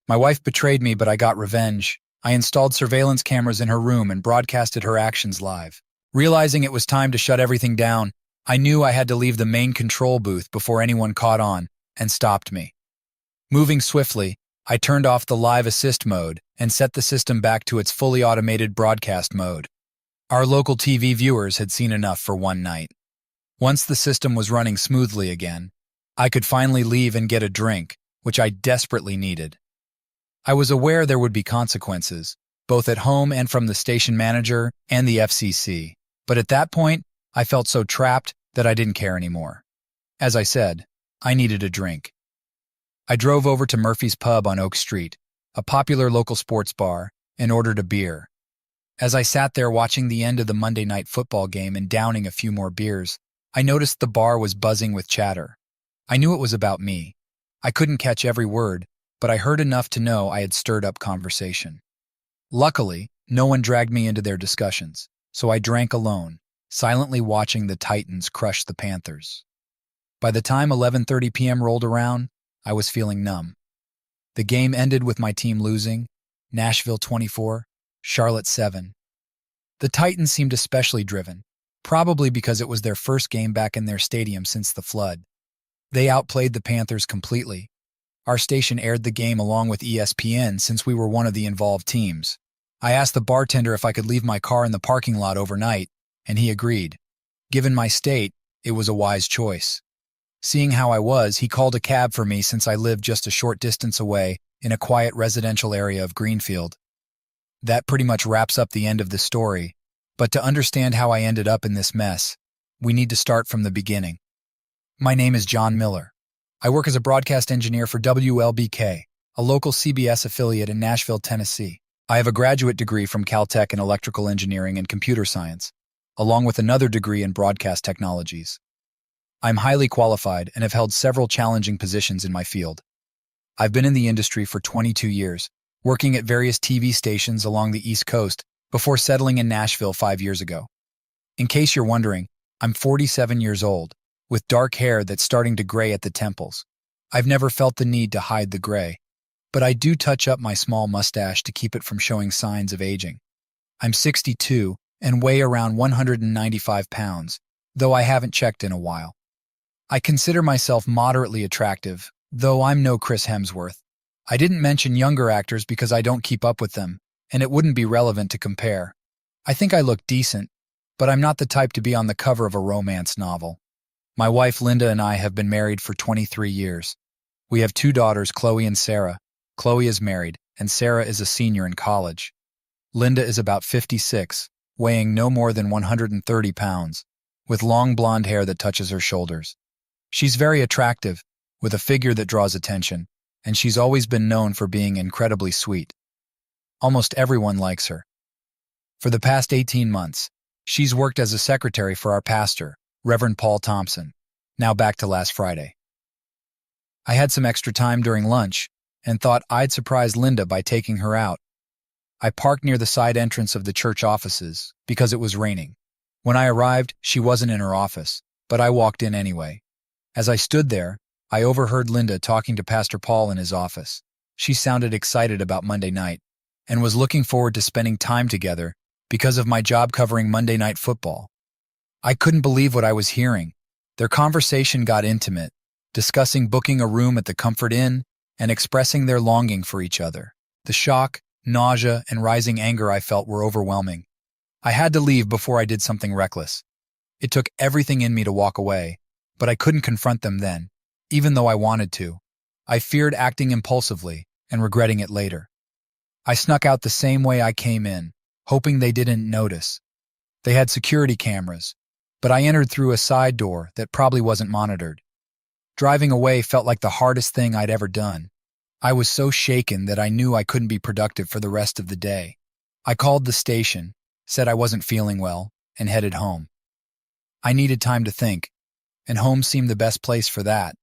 My wife betrayed me, but I got revenge. I installed surveillance cameras in her room and broadcasted her actions live. Realizing it was time to shut everything down, I knew I had to leave the main control booth before anyone caught on and stopped me. Moving swiftly, I turned off the live assist mode and set the system back to its fully automated broadcast mode. Our local TV viewers had seen enough for one night. Once the system was running smoothly again, I could finally leave and get a drink, which I desperately needed. I was aware there would be consequences, both at home and from the station manager and the FCC, but at that point, I felt so trapped that I didn't care anymore. As I said, I needed a drink. I drove over to Murphy's Pub on Oak Street, a popular local sports bar, and ordered a beer. As I sat there watching the end of the Monday night football game and downing a few more beers, I noticed the bar was buzzing with chatter. I knew it was about me. I couldn't catch every word, but I heard enough to know I had stirred up conversation. Luckily, no one dragged me into their discussions, so I drank alone, silently watching the Titans crush the Panthers. By the time 11:30 p.m. rolled around, I was feeling numb. The game ended with my team losing, Nashville 24, Charlotte 7. The Titans seemed especially driven, probably because it was their first game back in their stadium since the flood. They outplayed the Panthers completely. Our station aired the game along with ESPN since we were one of the involved teams. I asked the bartender if I could leave my car in the parking lot overnight, and he agreed. Given my state, it was a wise choice. Seeing how I was, he called a cab for me since I lived just a short distance away in a quiet residential area of Greenfield. That pretty much wraps up the end of the story, but to understand how I ended up in this mess, we need to start from the beginning. My name is John Miller. I work as a broadcast engineer for WLBK, a local CBS affiliate in Nashville, Tennessee. I have a graduate degree from Caltech in electrical engineering and computer science, along with another degree in broadcast technologies. I'm highly qualified and have held several challenging positions in my field. I've been in the industry for 22 years, working at various TV stations along the East Coast before settling in Nashville 5 years ago. In case you're wondering, I'm 47 years old, with dark hair that's starting to gray at the temples. I've never felt the need to hide the gray, but I do touch up my small mustache to keep it from showing signs of aging. I'm 62 and weigh around 195 pounds, though I haven't checked in a while. I consider myself moderately attractive, though I'm no Chris Hemsworth. I didn't mention younger actors because I don't keep up with them, and it wouldn't be relevant to compare. I think I look decent, but I'm not the type to be on the cover of a romance novel. My wife Linda and I have been married for 23 years. We have 2 daughters, Chloe and Sarah. Chloe is married, and Sarah is a senior in college. Linda is about 56, weighing no more than 130 pounds, with long blonde hair that touches her shoulders. She's very attractive, with a figure that draws attention, and she's always been known for being incredibly sweet. Almost everyone likes her. For the past 18 months, she's worked as a secretary for our pastor, Reverend Paul Thompson. Now back to last Friday. I had some extra time during lunch and thought I'd surprise Linda by taking her out. I parked near the side entrance of the church offices because it was raining. When I arrived, she wasn't in her office, but I walked in anyway. As I stood there, I overheard Linda talking to Pastor Paul in his office. She sounded excited about Monday night and was looking forward to spending time together because of my job covering Monday Night Football. I couldn't believe what I was hearing. Their conversation got intimate, discussing booking a room at the Comfort Inn and expressing their longing for each other. The shock, nausea, and rising anger I felt were overwhelming. I had to leave before I did something reckless. It took everything in me to walk away, but I couldn't confront them then, even though I wanted to. I feared acting impulsively and regretting it later. I snuck out the same way I came in, hoping they didn't notice. They had security cameras, but I entered through a side door that probably wasn't monitored. Driving away felt like the hardest thing I'd ever done. I was so shaken that I knew I couldn't be productive for the rest of the day. I called the station, said I wasn't feeling well, and headed home. I needed time to think, and home seemed the best place for that.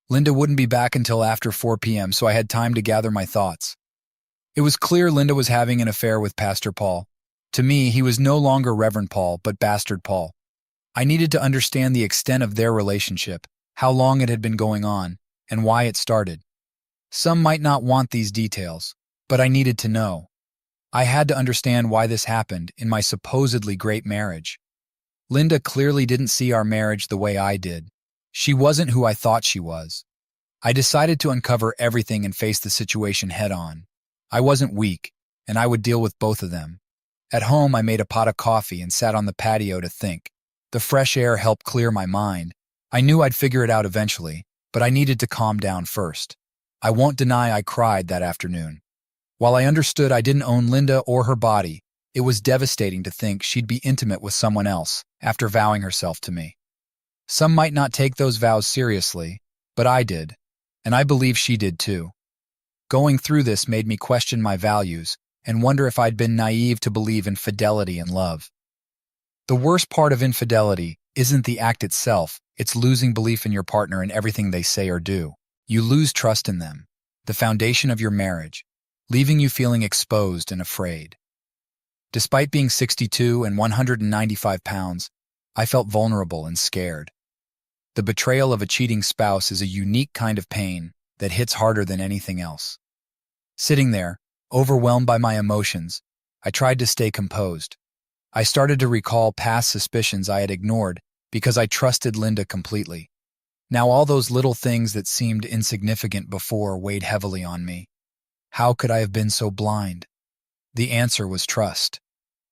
Linda wouldn't be back until after 4 p.m., so I had time to gather my thoughts. It was clear Linda was having an affair with Pastor Paul. To me, he was no longer Reverend Paul, but Bastard Paul. I needed to understand the extent of their relationship, how long it had been going on, and why it started. Some might not want these details, but I needed to know. I had to understand why this happened in my supposedly great marriage. Linda clearly didn't see our marriage the way I did. She wasn't who I thought she was. I decided to uncover everything and face the situation head-on. I wasn't weak, and I would deal with both of them. At home, I made a pot of coffee and sat on the patio to think. The fresh air helped clear my mind. I knew I'd figure it out eventually, but I needed to calm down first. I won't deny I cried that afternoon. While I understood I didn't own Linda or her body, it was devastating to think she'd be intimate with someone else after vowing herself to me. Some might not take those vows seriously, but I did, and I believe she did too. Going through this made me question my values and wonder if I'd been naive to believe in fidelity and love. The worst part of infidelity isn't the act itself, it's losing belief in your partner and everything they say or do. You lose trust in them, the foundation of your marriage, leaving you feeling exposed and afraid. Despite being 62 and 195 pounds, I felt vulnerable and scared. The betrayal of a cheating spouse is a unique kind of pain that hits harder than anything else. Sitting there, overwhelmed by my emotions, I tried to stay composed. I started to recall past suspicions I had ignored because I trusted Linda completely. Now all those little things that seemed insignificant before weighed heavily on me. How could I have been so blind? The answer was trust.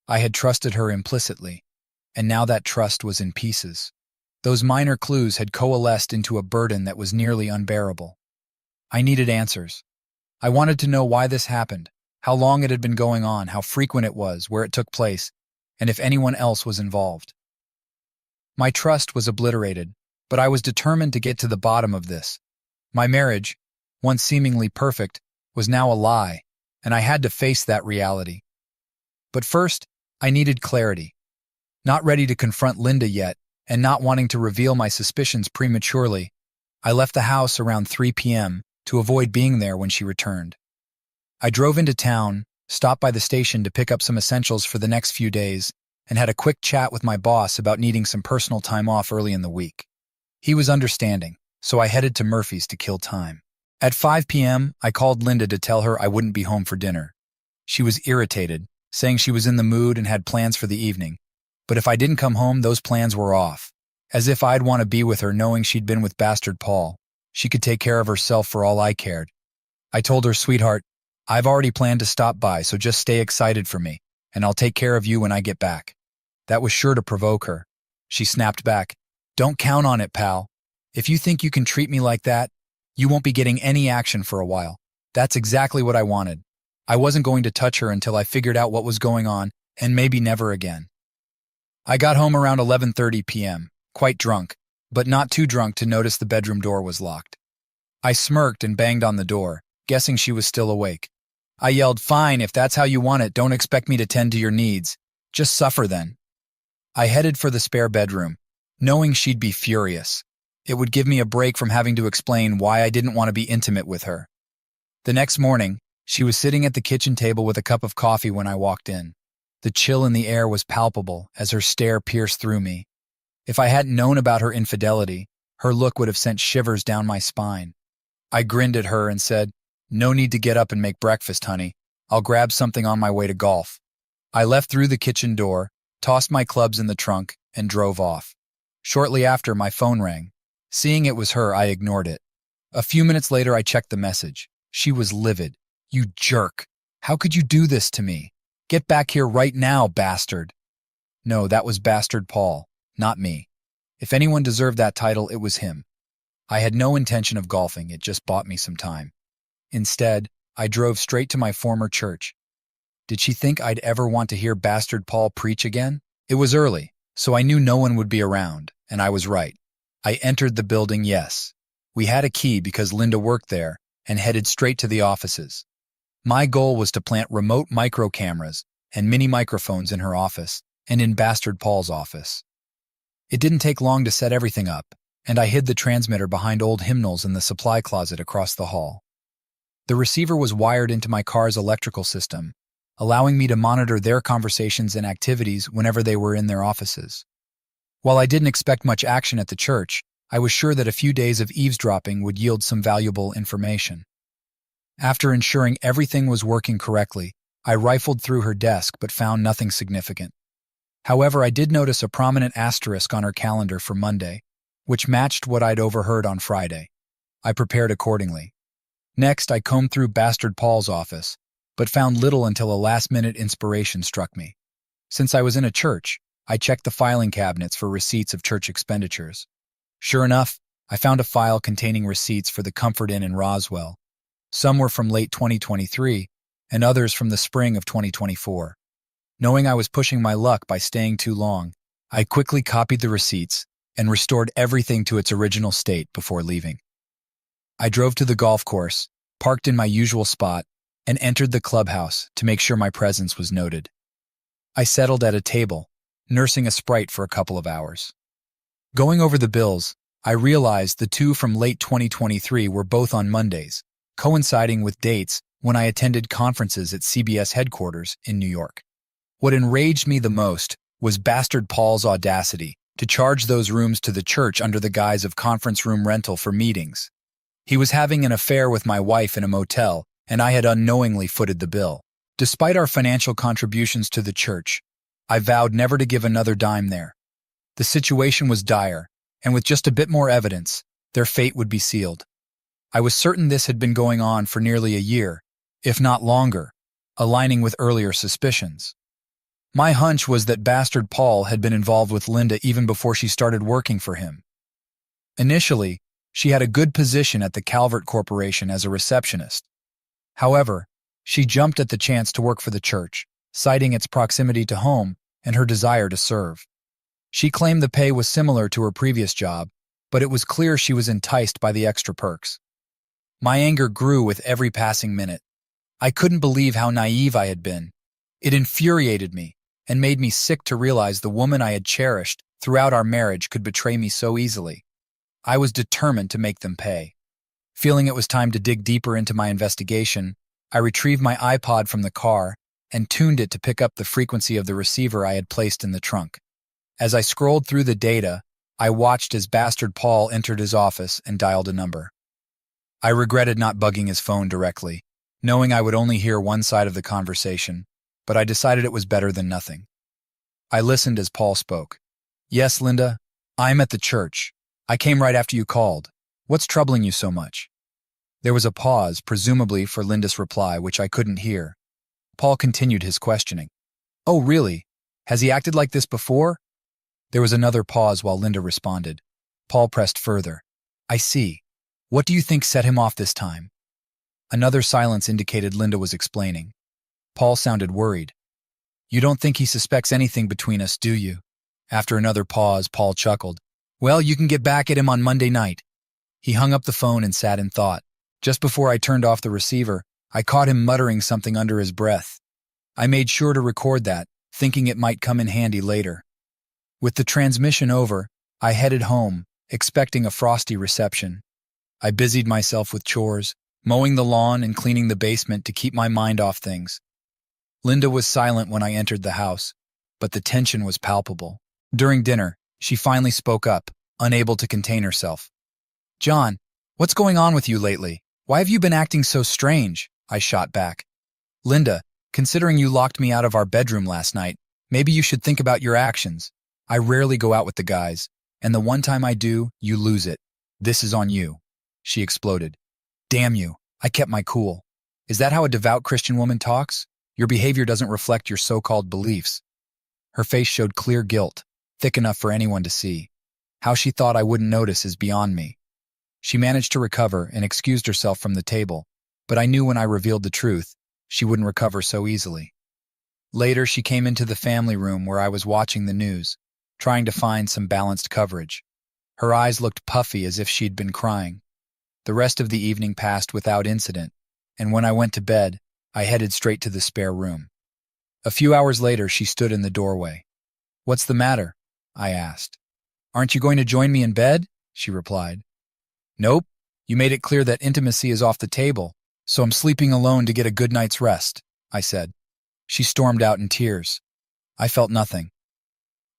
I had trusted her implicitly, and now that trust was in pieces. Those minor clues had coalesced into a burden that was nearly unbearable. I needed answers. I wanted to know why this happened, how long it had been going on, how frequent it was, where it took place, and if anyone else was involved. My trust was obliterated, but I was determined to get to the bottom of this. My marriage, once seemingly perfect, was now a lie, and I had to face that reality. But first, I needed clarity. Not ready to confront Linda yet, and not wanting to reveal my suspicions prematurely, I left the house around 3 p.m. to avoid being there when she returned. I drove into town, stopped by the station to pick up some essentials for the next few days, and had a quick chat with my boss about needing some personal time off early in the week. He was understanding, so I headed to Murphy's to kill time. At 5 p.m., I called Linda to tell her I wouldn't be home for dinner. She was irritated, saying she was in the mood and had plans for the evening. But if I didn't come home, those plans were off. As if I'd want to be with her knowing she'd been with Bastard Paul. She could take care of herself for all I cared. I told her, "Sweetheart, I've already planned to stop by, so just stay excited for me, and I'll take care of you when I get back." That was sure to provoke her. She snapped back, "Don't count on it, pal. If you think you can treat me like that, you won't be getting any action for a while." That's exactly what I wanted. I wasn't going to touch her until I figured out what was going on, and maybe never again. I got home around 11:30 p.m., quite drunk, but not too drunk to notice the bedroom door was locked. I smirked and banged on the door, guessing she was still awake. I yelled, "Fine, if that's how you want it, don't expect me to tend to your needs. Just suffer then." I headed for the spare bedroom, knowing she'd be furious. It would give me a break from having to explain why I didn't want to be intimate with her. The next morning, she was sitting at the kitchen table with a cup of coffee when I walked in. The chill in the air was palpable as her stare pierced through me. If I hadn't known about her infidelity, her look would have sent shivers down my spine. I grinned at her and said, "No need to get up and make breakfast, honey. I'll grab something on my way to golf." I left through the kitchen door, tossed my clubs in the trunk, and drove off. Shortly after, my phone rang. Seeing it was her, I ignored it. A few minutes later, I checked the message. She was livid. "You jerk. How could you do this to me? Get back here right now, bastard." No, that was Bastard Paul, not me. If anyone deserved that title, it was him. I had no intention of golfing, it just bought me some time. Instead, I drove straight to my former church. Did she think I'd ever want to hear Bastard Paul preach again? It was early, so I knew no one would be around, and I was right. I entered the building, yes. We had a key because Linda worked there, and headed straight to the offices. My goal was to plant remote micro cameras and mini microphones in her office and in Bastard Paul's office. It didn't take long to set everything up, and I hid the transmitter behind old hymnals in the supply closet across the hall. The receiver was wired into my car's electrical system, allowing me to monitor their conversations and activities whenever they were in their offices. While I didn't expect much action at the church, I was sure that a few days of eavesdropping would yield some valuable information. After ensuring everything was working correctly, I rifled through her desk but found nothing significant. However, I did notice a prominent asterisk on her calendar for Monday, which matched what I'd overheard on Friday. I prepared accordingly. Next, I combed through Bastard Paul's office, but found little until a last-minute inspiration struck me. Since I was in a church, I checked the filing cabinets for receipts of church expenditures. Sure enough, I found a file containing receipts for the Comfort Inn in Roswell. Some were from late 2023, and others from the spring of 2024. Knowing I was pushing my luck by staying too long, I quickly copied the receipts and restored everything to its original state before leaving. I drove to the golf course, parked in my usual spot, and entered the clubhouse to make sure my presence was noted. I settled at a table, nursing a Sprite for a couple of hours. Going over the bills, I realized the two from late 2023 were both on Mondays, coinciding with dates when I attended conferences at CBS headquarters in New York. What enraged me the most was Bastard Paul's audacity to charge those rooms to the church under the guise of conference room rental for meetings. He was having an affair with my wife in a motel, and I had unknowingly footed the bill. Despite our financial contributions to the church, I vowed never to give another dime there. The situation was dire, and with just a bit more evidence, their fate would be sealed. I was certain this had been going on for nearly a year, if not longer, aligning with earlier suspicions. My hunch was that Bastard Paul had been involved with Linda even before she started working for him. Initially, she had a good position at the Calvert Corporation as a receptionist. However, she jumped at the chance to work for the church, citing its proximity to home and her desire to serve. She claimed the pay was similar to her previous job, but it was clear she was enticed by the extra perks. My anger grew with every passing minute. I couldn't believe how naive I had been. It infuriated me and made me sick to realize the woman I had cherished throughout our marriage could betray me so easily. I was determined to make them pay. Feeling it was time to dig deeper into my investigation, I retrieved my iPod from the car and tuned it to pick up the frequency of the receiver I had placed in the trunk. As I scrolled through the data, I watched as Bastard Paul entered his office and dialed a number. I regretted not bugging his phone directly, knowing I would only hear one side of the conversation, but I decided it was better than nothing. I listened as Paul spoke. "Yes, Linda, I'm at the church. I came right after you called. What's troubling you so much?" There was a pause, presumably for Linda's reply, which I couldn't hear. Paul continued his questioning. "Oh, really? Has he acted like this before?" There was another pause while Linda responded. Paul pressed further. "I see. What do you think set him off this time?" Another silence indicated Linda was explaining. Paul sounded worried. "You don't think he suspects anything between us, do you?" After another pause, Paul chuckled. "Well, you can get back at him on Monday night." He hung up the phone and sat in thought. Just before I turned off the receiver, I caught him muttering something under his breath. I made sure to record that, thinking it might come in handy later. With the transmission over, I headed home, expecting a frosty reception. I busied myself with chores, mowing the lawn and cleaning the basement to keep my mind off things. Linda was silent when I entered the house, but the tension was palpable. During dinner, she finally spoke up, unable to contain herself. "John, what's going on with you lately? Why have you been acting so strange?" I shot back. "Linda, considering you locked me out of our bedroom last night, maybe you should think about your actions. I rarely go out with the guys, and the one time I do, you lose it. This is on you," she exploded. "Damn you, I kept my cool. Is that how a devout Christian woman talks? Your behavior doesn't reflect your so-called beliefs." Her face showed clear guilt, thick enough for anyone to see. How she thought I wouldn't notice is beyond me. She managed to recover and excused herself from the table, but I knew when I revealed the truth, she wouldn't recover so easily. Later, she came into the family room where I was watching the news, trying to find some balanced coverage. Her eyes looked puffy as if she'd been crying. The rest of the evening passed without incident, and when I went to bed, I headed straight to the spare room. A few hours later, she stood in the doorway. "What's the matter?" I asked. "Aren't you going to join me in bed?" she replied. "Nope. You made it clear that intimacy is off the table, so I'm sleeping alone to get a good night's rest," I said. She stormed out in tears. I felt nothing.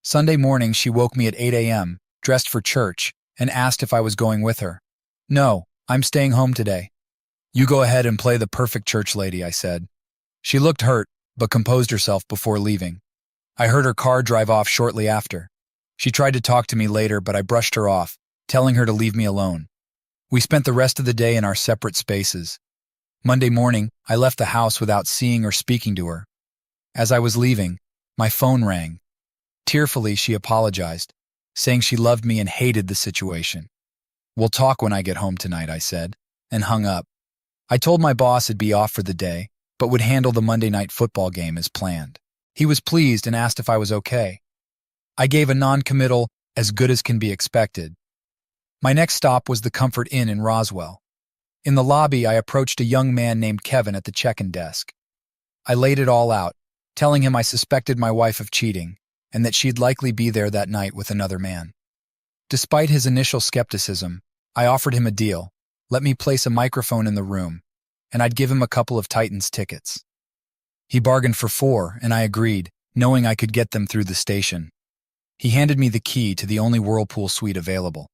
Sunday morning, she woke me at 8 a.m., dressed for church, and asked if I was going with her. "No, I'm staying home today." You go ahead and play the perfect church lady, I said. She looked hurt, but composed herself before leaving. I heard her car drive off shortly after. She tried to talk to me later, but I brushed her off, telling her to leave me alone. We spent the rest of the day in our separate spaces. Monday morning, I left the house without seeing or speaking to her. As I was leaving, my phone rang. Tearfully, she apologized, saying she loved me and hated the situation. We'll talk when I get home tonight, I said, and hung up. I told my boss I'd be off for the day, but would handle the Monday night football game as planned. He was pleased and asked if I was okay. I gave a non-committal, as good as can be expected. My next stop was the Comfort Inn in Roswell. In the lobby, I approached a young man named Kevin at the check-in desk. I laid it all out, telling him I suspected my wife of cheating, and that she'd likely be there that night with another man. Despite his initial skepticism, I offered him a deal. Let me place a microphone in the room, and I'd give him a couple of Titans tickets. He bargained for 4, and I agreed, knowing I could get them through the station. He handed me the key to the only Whirlpool suite available.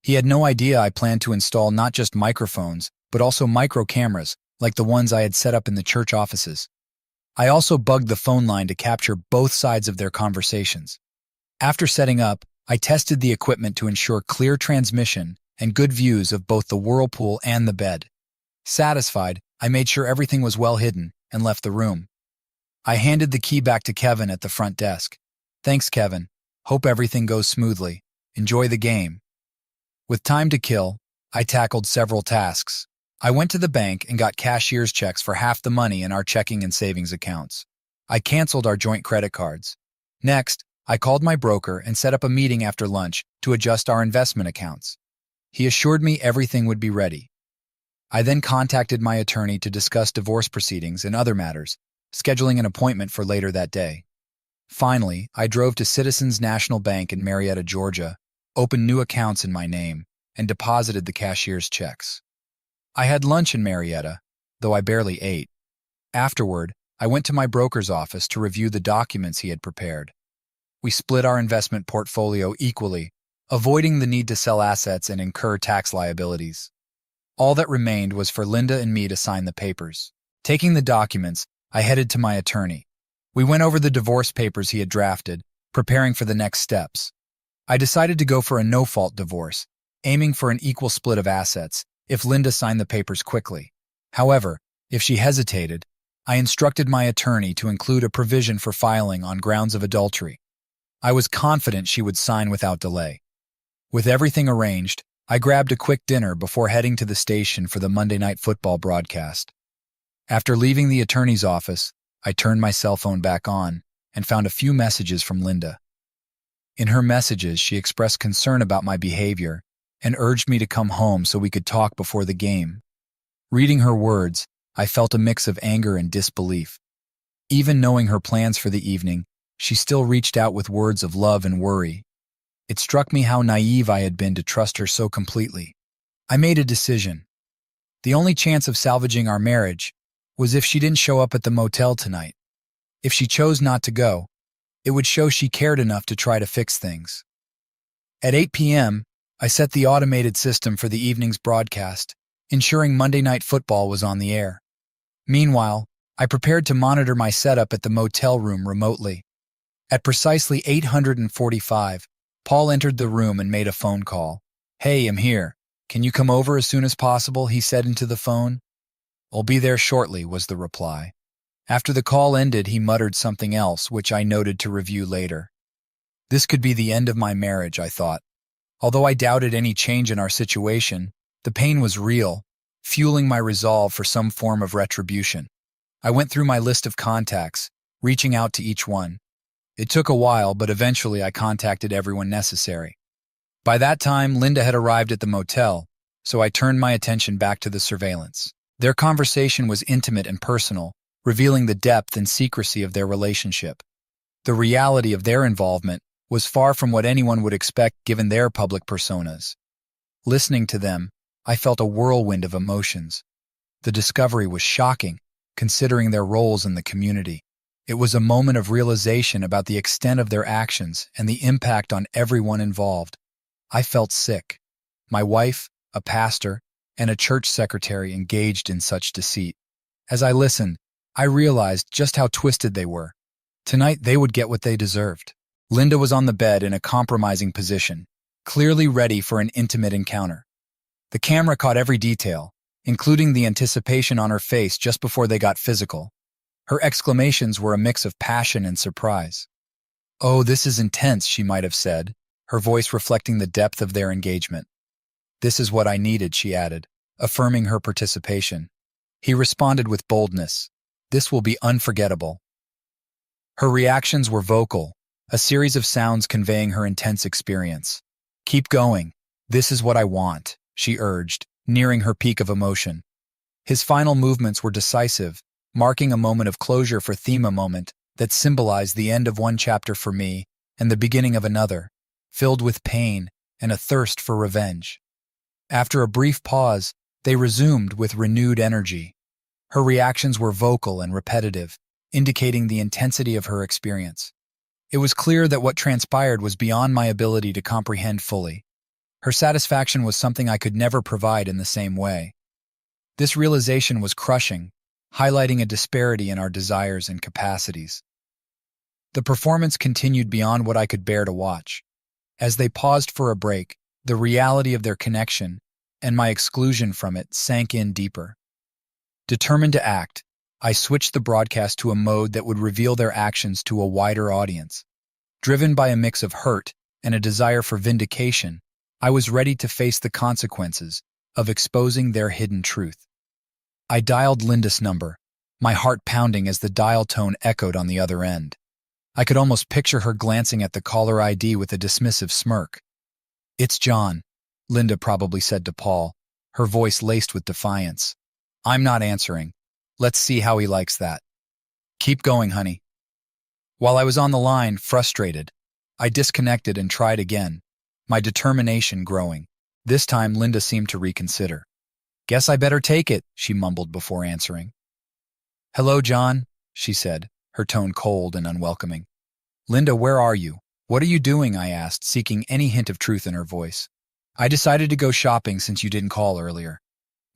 He had no idea I planned to install not just microphones, but also micro cameras, like the ones I had set up in the church offices. I also bugged the phone line to capture both sides of their conversations. After setting up, I tested the equipment to ensure clear transmission and good views of both the Whirlpool and the bed. Satisfied, I made sure everything was well hidden and left the room. I handed the key back to Kevin at the front desk. Thanks, Kevin. Hope everything goes smoothly. Enjoy the game. With time to kill, I tackled several tasks. I went to the bank and got cashier's checks for half the money in our checking and savings accounts. I canceled our joint credit cards. Next, I called my broker and set up a meeting after lunch to adjust our investment accounts. He assured me everything would be ready. I then contacted my attorney to discuss divorce proceedings and other matters, scheduling an appointment for later that day. Finally, I drove to Citizens National Bank in Marietta, Georgia, opened new accounts in my name, and deposited the cashier's checks. I had lunch in Marietta, though I barely ate. Afterward, I went to my broker's office to review the documents he had prepared. We split our investment portfolio equally, avoiding the need to sell assets and incur tax liabilities. All that remained was for Linda and me to sign the papers. Taking the documents, I headed to my attorney. We went over the divorce papers he had drafted, preparing for the next steps. I decided to go for a no-fault divorce, aiming for an equal split of assets if Linda signed the papers quickly. However, if she hesitated, I instructed my attorney to include a provision for filing on grounds of adultery. I was confident she would sign without delay. With everything arranged, I grabbed a quick dinner before heading to the station for the Monday Night Football broadcast. After leaving the attorney's office, I turned my cell phone back on and found a few messages from Linda. In her messages, she expressed concern about my behavior and urged me to come home so we could talk before the game. Reading her words, I felt a mix of anger and disbelief. Even knowing her plans for the evening, she still reached out with words of love and worry. It struck me how naive I had been to trust her so completely. I made a decision. The only chance of salvaging our marriage was if she didn't show up at the motel tonight. If she chose not to go, it would show she cared enough to try to fix things. At 8 p.m., I set the automated system for the evening's broadcast, ensuring Monday Night Football was on the air. Meanwhile, I prepared to monitor my setup at the motel room remotely. At precisely 8:45, Paul entered the room and made a phone call. "Hey, I'm here. Can you come over as soon as possible?" he said into the phone. "I'll be there shortly," was the reply. After the call ended, he muttered something else, which I noted to review later. This could be the end of my marriage, I thought. Although I doubted any change in our situation, the pain was real, fueling my resolve for some form of retribution. I went through my list of contacts, reaching out to each one. It took a while, but eventually I contacted everyone necessary. By that time, Linda had arrived at the motel, so I turned my attention back to the surveillance. Their conversation was intimate and personal, revealing the depth and secrecy of their relationship. The reality of their involvement was far from what anyone would expect given their public personas. Listening to them, I felt a whirlwind of emotions. The discovery was shocking, considering their roles in the community. It was a moment of realization about the extent of their actions and the impact on everyone involved. I felt sick. My wife, a pastor, and a church secretary engaged in such deceit. As I listened, I realized just how twisted they were. Tonight, they would get what they deserved. Linda was on the bed in a compromising position, clearly ready for an intimate encounter. The camera caught every detail, including the anticipation on her face just before they got physical. Her exclamations were a mix of passion and surprise. "Oh, this is intense," she might have said, her voice reflecting the depth of their engagement. "This is what I needed," she added, affirming her participation. He responded with boldness. "This will be unforgettable." Her reactions were vocal, a series of sounds conveying her intense experience. "Keep going. This is what I want," she urged, nearing her peak of emotion. His final movements were decisive, marking a moment of closure for Thema moment that symbolized the end of one chapter for me and the beginning of another, filled with pain and a thirst for revenge. After a brief pause, they resumed with renewed energy. Her reactions were vocal and repetitive, indicating the intensity of her experience. It was clear that what transpired was beyond my ability to comprehend fully. Her satisfaction was something I could never provide in the same way. This realization was crushing, highlighting a disparity in our desires and capacities. The performance continued beyond what I could bear to watch. As they paused for a break, the reality of their connection and my exclusion from it sank in deeper. Determined to act, I switched the broadcast to a mode that would reveal their actions to a wider audience. Driven by a mix of hurt and a desire for vindication, I was ready to face the consequences of exposing their hidden truth. I dialed Linda's number, my heart pounding as the dial tone echoed on the other end. I could almost picture her glancing at the caller ID with a dismissive smirk. "It's John," Linda probably said to Paul, her voice laced with defiance. "I'm not answering. Let's see how he likes that." "Keep going, honey." While I was on the line, frustrated, I disconnected and tried again, my determination growing. This time, Linda seemed to reconsider. "Guess I better take it," she mumbled before answering. "Hello, John," she said, her tone cold and unwelcoming. "Linda, where are you? What are you doing?" I asked, seeking any hint of truth in her voice. "I decided to go shopping since you didn't call earlier.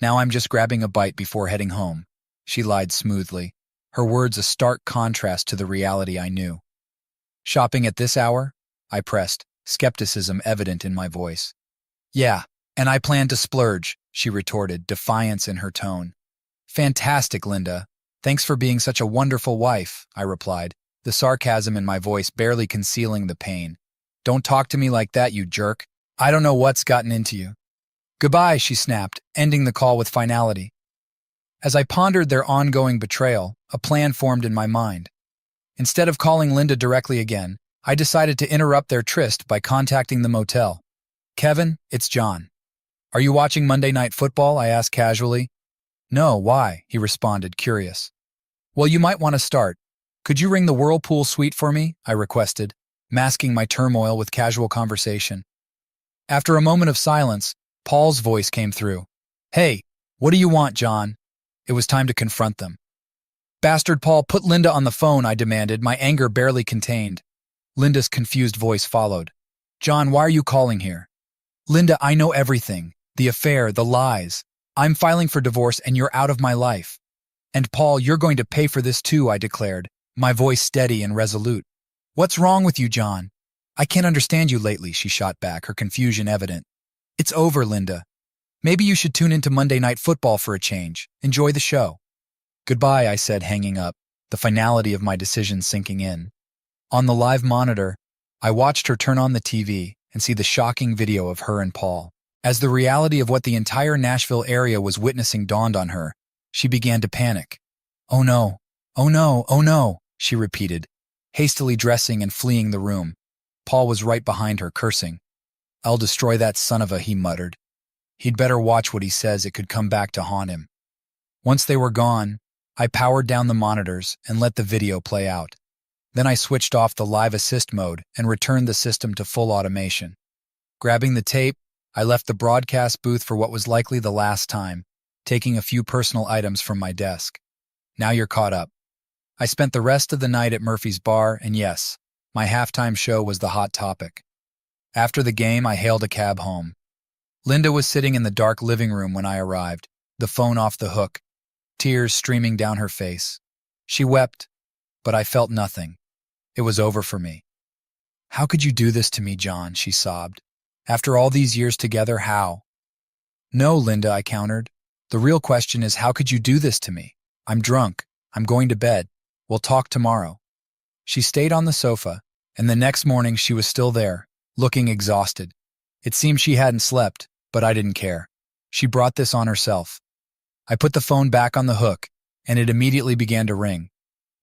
Now I'm just grabbing a bite before heading home," she lied smoothly, her words a stark contrast to the reality I knew. "Shopping at this hour?" I pressed, skepticism evident in my voice. "Yeah, and I plan to splurge," she retorted, defiance in her tone. "Fantastic, Linda. Thanks for being such a wonderful wife," I replied, the sarcasm in my voice barely concealing the pain. "Don't talk to me like that, you jerk. I don't know what's gotten into you." "Goodbye," she snapped, ending the call with finality. As I pondered their ongoing betrayal, a plan formed in my mind. Instead of calling Linda directly again, I decided to interrupt their tryst by contacting the motel. "Kevin, it's John. Are you watching Monday Night Football?" I asked casually. "No, why?" he responded, curious. "Well, you might want to start. Could you ring the Whirlpool suite for me?" I requested, masking my turmoil with casual conversation. After a moment of silence, Paul's voice came through. "Hey, what do you want, John?" It was time to confront them. "Bastard Paul, put Linda on the phone," I demanded, my anger barely contained. Linda's confused voice followed. "John, why are you calling here?" "Linda, I know everything. The affair, the lies. I'm filing for divorce and you're out of my life. And Paul, you're going to pay for this too," I declared, my voice steady and resolute. "What's wrong with you, John?" "I can't understand you lately," she shot back, her confusion evident. "It's over, Linda. Maybe you should tune into Monday Night Football for a change. Enjoy the show." "Goodbye," I said, hanging up, the finality of my decision sinking in. On the live monitor, I watched her turn on the TV and see the shocking video of her and Paul. As the reality of what the entire Nashville area was witnessing dawned on her, she began to panic. "Oh no, oh no, oh no," she repeated, hastily dressing and fleeing the room. Paul was right behind her, cursing. "I'll destroy that son of a," he muttered. "He'd better watch what he says, it could come back to haunt him." Once they were gone, I powered down the monitors and let the video play out. Then I switched off the live assist mode and returned the system to full automation. Grabbing the tape, I left the broadcast booth for what was likely the last time, taking a few personal items from my desk. Now you're caught up. I spent the rest of the night at Murphy's Bar, and yes, my halftime show was the hot topic. After the game, I hailed a cab home. Linda was sitting in the dark living room when I arrived, the phone off the hook, tears streaming down her face. She wept, but I felt nothing. It was over for me. "How could you do this to me, John?" she sobbed. "After all these years together, how?" "No, Linda," I countered. "The real question is, how could you do this to me? I'm drunk. I'm going to bed. We'll talk tomorrow." She stayed on the sofa, and the next morning she was still there, looking exhausted. It seemed she hadn't slept, but I didn't care. She brought this on herself. I put the phone back on the hook, and it immediately began to ring.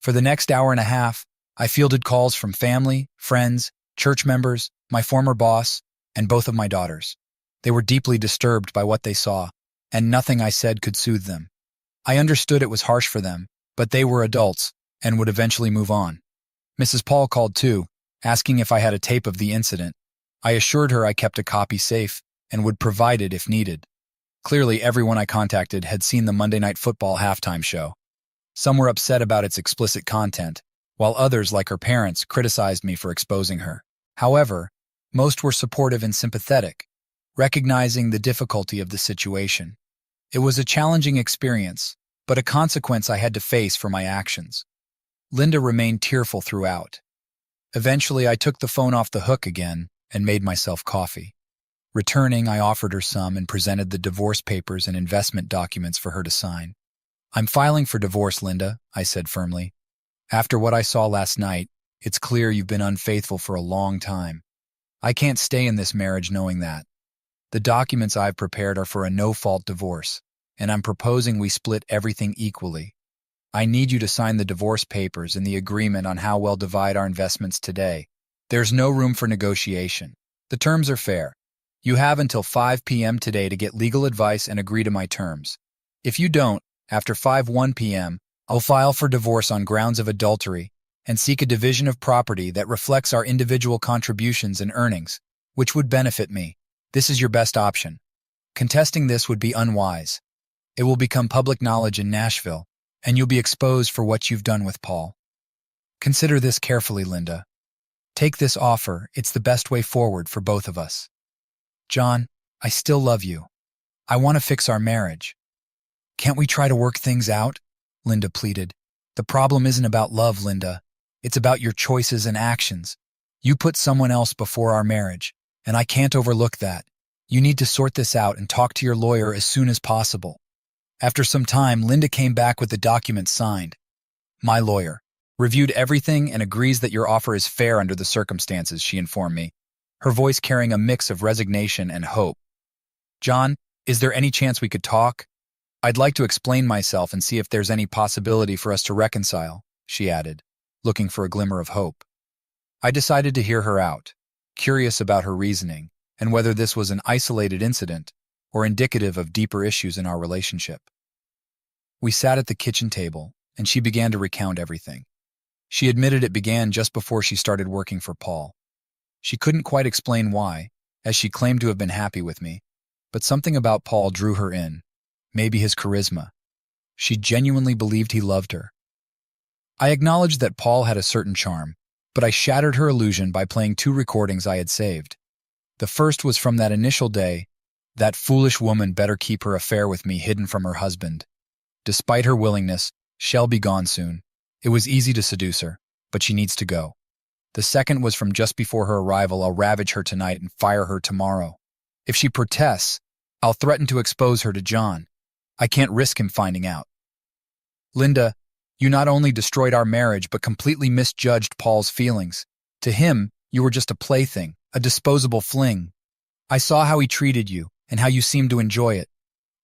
For the next hour and a half, I fielded calls from family, friends, church members, my former boss, and both of my daughters. They were deeply disturbed by what they saw, and nothing I said could soothe them. I understood it was harsh for them, but they were adults and would eventually move on. Mrs. Paul called too, asking if I had a tape of the incident. I assured her I kept a copy safe and would provide it if needed. Clearly, everyone I contacted had seen the Monday Night Football halftime show. Some were upset about its explicit content, while others, like her parents, criticized me for exposing her. However, most were supportive and sympathetic, recognizing the difficulty of the situation. It was a challenging experience, but a consequence I had to face for my actions. Linda remained tearful throughout. Eventually, I took the phone off the hook again and made myself coffee. Returning, I offered her some and presented the divorce papers and investment documents for her to sign. "I'm filing for divorce, Linda," I said firmly. "After what I saw last night, it's clear you've been unfaithful for a long time. I can't stay in this marriage knowing that. The documents I've prepared are for a no-fault divorce, and I'm proposing we split everything equally. I need you to sign the divorce papers and the agreement on how we'll divide our investments today. There's no room for negotiation. The terms are fair. You have until 5 p.m. today to get legal advice and agree to my terms. If you don't, after 5:01 p.m., I'll file for divorce on grounds of adultery and seek a division of property that reflects our individual contributions and earnings, which would benefit me. This is your best option. Contesting this would be unwise. It will become public knowledge in Nashville, and you'll be exposed for what you've done with Paul. Consider this carefully, Linda. Take this offer. It's the best way forward for both of us. John, I still love you. I want to fix our marriage. Can't we try to work things out?" Linda pleaded. "The problem isn't about love, Linda. It's about your choices and actions. You put someone else before our marriage, and I can't overlook that. You need to sort this out and talk to your lawyer as soon as possible." After some time, Linda came back with the documents signed. "My lawyer reviewed everything and agrees that your offer is fair under the circumstances," she informed me, her voice carrying a mix of resignation and hope. "John, is there any chance we could talk? I'd like to explain myself and see if there's any possibility for us to reconcile," she added, looking for a glimmer of hope. I decided to hear her out, curious about her reasoning and whether this was an isolated incident or indicative of deeper issues in our relationship. We sat at the kitchen table, and she began to recount everything. She admitted it began just before she started working for Paul. She couldn't quite explain why, as she claimed to have been happy with me, but something about Paul drew her in, maybe his charisma. She genuinely believed he loved her. I acknowledged that Paul had a certain charm, but I shattered her illusion by playing 2 recordings I had saved. The first was from that initial day. That foolish woman better keep her affair with me hidden from her husband. Despite her willingness, she'll be gone soon. It was easy to seduce her, but she needs to go. The second was from just before her arrival. I'll ravage her tonight and fire her tomorrow. If she protests, I'll threaten to expose her to John. I can't risk him finding out. Linda, you not only destroyed our marriage but completely misjudged Paul's feelings. To him, you were just a plaything, a disposable fling. I saw how he treated you and how you seemed to enjoy it.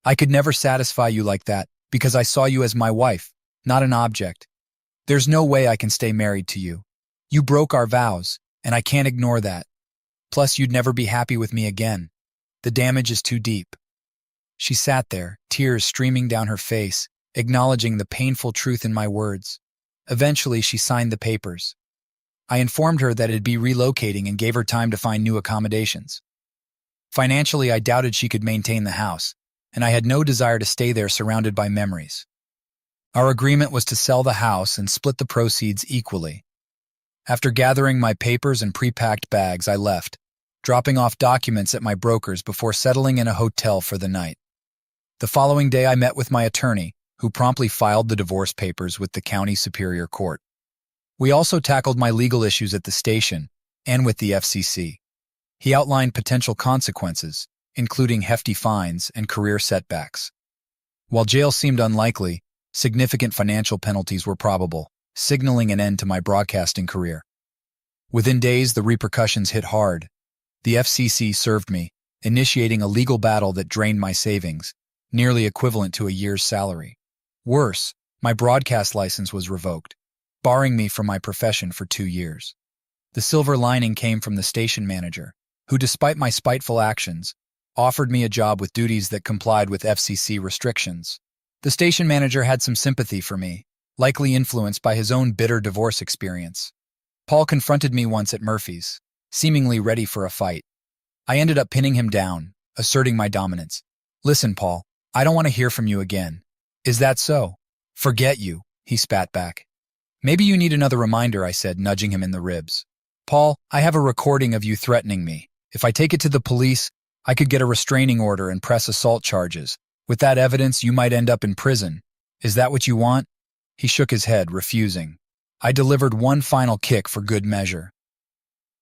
I could never satisfy you like that because I saw you as my wife, not an object. There's no way I can stay married to you. You broke our vows, and I can't ignore that. Plus, you'd never be happy with me again. The damage is too deep." She sat there, tears streaming down her face, acknowledging the painful truth in my words. Eventually, she signed the papers. I informed her that it'd be relocating and gave her time to find new accommodations. Financially, I doubted she could maintain the house, and I had no desire to stay there surrounded by memories. Our agreement was to sell the house and split the proceeds equally. After gathering my papers and pre-packed bags, I left, dropping off documents at my broker's before settling in a hotel for the night. The following day, I met with my attorney, who promptly filed the divorce papers with the county superior court. We also tackled my legal issues at the station and with the FCC. He outlined potential consequences, including hefty fines and career setbacks. While jail seemed unlikely, significant financial penalties were probable, signaling an end to my broadcasting career. Within days, the repercussions hit hard. The FCC served me, initiating a legal battle that drained my savings, nearly equivalent to a year's salary. Worse, my broadcast license was revoked, barring me from my profession for 2 years. The silver lining came from the station manager, who, despite my spiteful actions, offered me a job with duties that complied with FCC restrictions. The station manager had some sympathy for me, likely influenced by his own bitter divorce experience. Paul confronted me once at Murphy's, seemingly ready for a fight. I ended up pinning him down, asserting my dominance. "Listen, Paul, I don't want to hear from you again." "Is that so?" "Forget you," he spat back. "Maybe you need another reminder," I said, nudging him in the ribs. "Paul, I have a recording of you threatening me. If I take it to the police, I could get a restraining order and press assault charges. With that evidence, you might end up in prison. Is that what you want?" He shook his head, refusing. I delivered one final kick for good measure.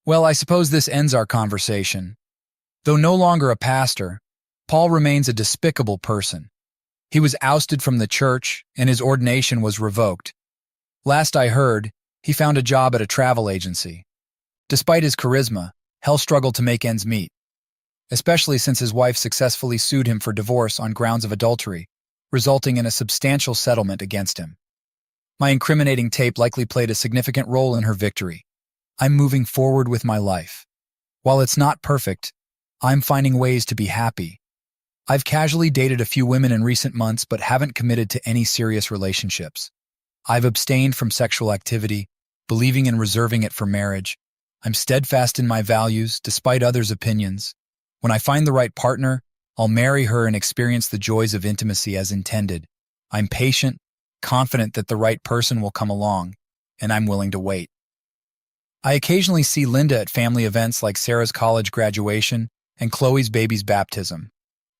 "Well, I suppose this ends our conversation." Though no longer a pastor, Paul remains a despicable person. He was ousted from the church, and his ordination was revoked. Last I heard, he found a job at a travel agency. Despite his charisma, Hell struggled to make ends meet, especially since his wife successfully sued him for divorce on grounds of adultery, resulting in a substantial settlement against him. My incriminating tape likely played a significant role in her victory. I'm moving forward with my life. While it's not perfect, I'm finding ways to be happy. I've casually dated a few women in recent months but haven't committed to any serious relationships. I've abstained from sexual activity, believing in reserving it for marriage. I'm steadfast in my values, despite others' opinions. When I find the right partner, I'll marry her and experience the joys of intimacy as intended. I'm patient, confident that the right person will come along, and I'm willing to wait. I occasionally see Linda at family events like Sarah's college graduation and Chloe's baby's baptism.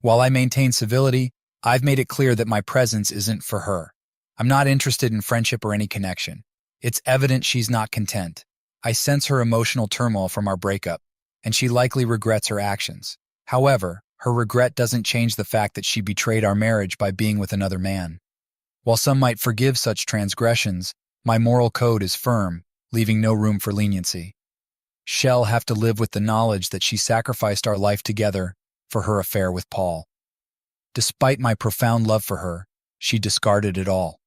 While I maintain civility, I've made it clear that my presence isn't for her. I'm not interested in friendship or any connection. It's evident she's not content. I sense her emotional turmoil from our breakup, and she likely regrets her actions. However, her regret doesn't change the fact that she betrayed our marriage by being with another man. While some might forgive such transgressions, my moral code is firm, leaving no room for leniency. She'll have to live with the knowledge that she sacrificed our life together for her affair with Paul. Despite my profound love for her, she discarded it all.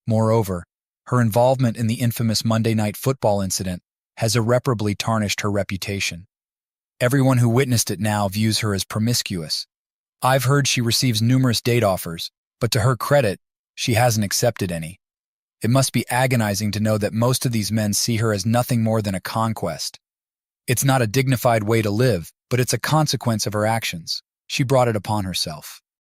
Moreover, her involvement in the infamous Monday Night Football incident has irreparably tarnished her reputation. Everyone who witnessed it now views her as promiscuous. I've heard she receives numerous date offers, but to her credit, she hasn't accepted any. It must be agonizing to know that most of these men see her as nothing more than a conquest. It's not a dignified way to live, but it's a consequence of her actions. She brought it upon herself.